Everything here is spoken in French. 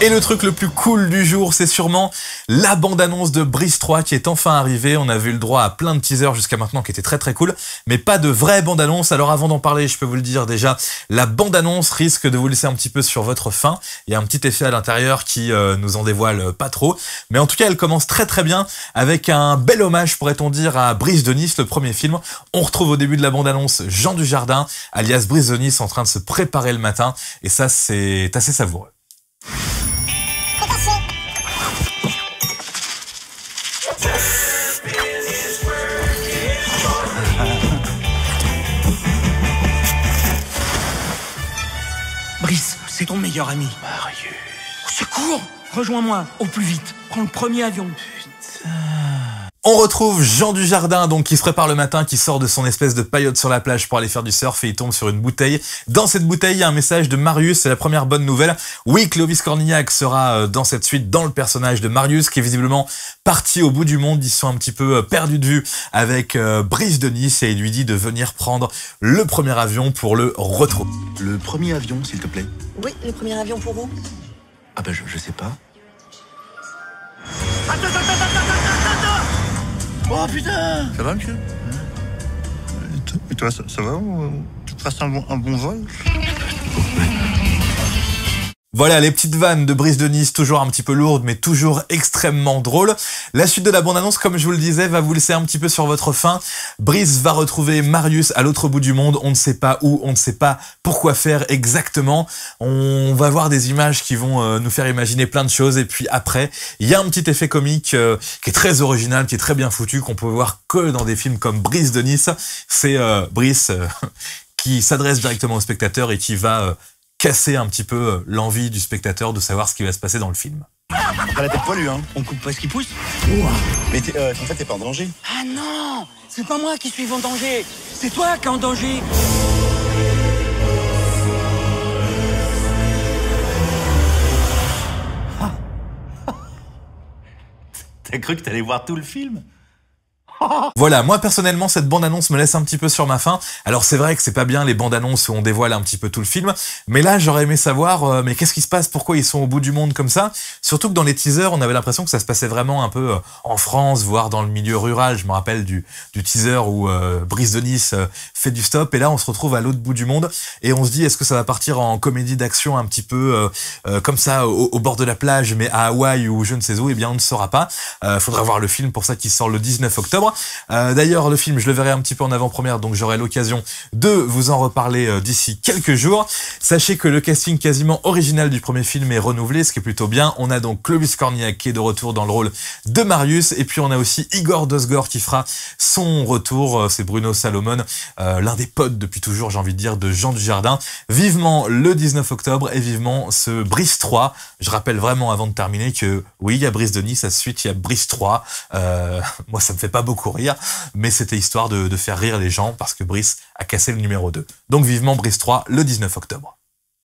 Et le truc le plus cool du jour, c'est sûrement la bande-annonce de Brice 3 qui est enfin arrivée. On a vu le droit à plein de teasers jusqu'à maintenant qui étaient très très cool, mais pas de vraie bande-annonce. Alors avant d'en parler, je peux vous le dire déjà, la bande-annonce risque de vous laisser un petit peu sur votre faim. Il y a un petit effet à l'intérieur qui nous en dévoile pas trop, mais en tout cas elle commence très très bien avec un bel hommage, pourrait-on dire, à Brice de Nice, le premier film. On retrouve au début de la bande-annonce Jean Dujardin, alias Brice de Nice, en train de se préparer le matin, et ça c'est assez savoureux. Brice, c'est ton meilleur ami. Marius. Au secours! Rejoins-moi, au plus vite. Prends le premier avion. On retrouve Jean Dujardin, donc, qui se prépare le matin, qui sort de son espèce de paillote sur la plage pour aller faire du surf et il tombe sur une bouteille. Dans cette bouteille, il y a un message de Marius, c'est la première bonne nouvelle. Oui, Clovis Cornillac sera dans cette suite dans le personnage de Marius, qui est visiblement parti au bout du monde. Ils sont un petit peu perdus de vue avec Brice de Nice et il lui dit de venir prendre le premier avion pour le retrouver. Le premier avion, s'il te plaît. Oui, le premier avion pour où? Ah ben, je sais pas. Oh putain! Ça va, monsieur? Et toi, ça va? Tu passes un bon vol? Voilà, les petites vannes de Brice de Nice, toujours un petit peu lourdes, mais toujours extrêmement drôles. La suite de la bande-annonce, comme je vous le disais, va vous laisser un petit peu sur votre faim. Brice va retrouver Marius à l'autre bout du monde. On ne sait pas où, on ne sait pas pourquoi faire exactement. On va voir des images qui vont nous faire imaginer plein de choses. Et puis après, il y a un petit effet comique qui est très original, qui est très bien foutu, qu'on peut voir que dans des films comme Brice de Nice. C'est Brice qui s'adresse directement au spectateur et qui va casser un petit peu l'envie du spectateur de savoir ce qui va se passer dans le film. T'as la tête poilue, hein? On coupe pas ce qui pousse? Mais en fait, t'es pas en danger. Ah non! C'est pas moi qui suis en danger! C'est toi qui es en danger! T'as cru que t'allais voir tout le film? Voilà, moi personnellement cette bande-annonce me laisse un petit peu sur ma faim. Alors c'est vrai que c'est pas bien les bandes-annonces où on dévoile un petit peu tout le film, mais là j'aurais aimé savoir mais qu'est-ce qui se passe, pourquoi ils sont au bout du monde comme ça. Surtout que dans les teasers on avait l'impression que ça se passait vraiment un peu en France, voire dans le milieu rural. Je me rappelle du teaser où Brice de Nice fait du stop et là on se retrouve à l'autre bout du monde et on se dit est-ce que ça va partir en comédie d'action un petit peu comme ça au bord de la plage mais à Hawaï ou je ne sais où. Eh bien on ne saura pas. Faudra voir le film pour ça qui sort le 19 octobre. D'ailleurs le film je le verrai un petit peu en avant-première donc j'aurai l'occasion de vous en reparler d'ici quelques jours. Sachez que le casting quasiment original du premier film est renouvelé, ce qui est plutôt bien. On a donc Clovis Cornillac qui est de retour dans le rôle de Marius et puis on a aussi Igor Dosgor qui fera son retour, c'est Bruno Salomon, l'un des potes depuis toujours j'ai envie de dire de Jean Dujardin. Vivement le 19 octobre et vivement ce Brice 3. Je rappelle vraiment avant de terminer que oui il y a Brice de Nice, à la suite il y a Brice 3. Moi ça me fait pas beaucoup rire, mais c'était histoire de faire rire les gens parce que Brice a cassé le numéro 2. Donc vivement Brice 3 le 19 octobre.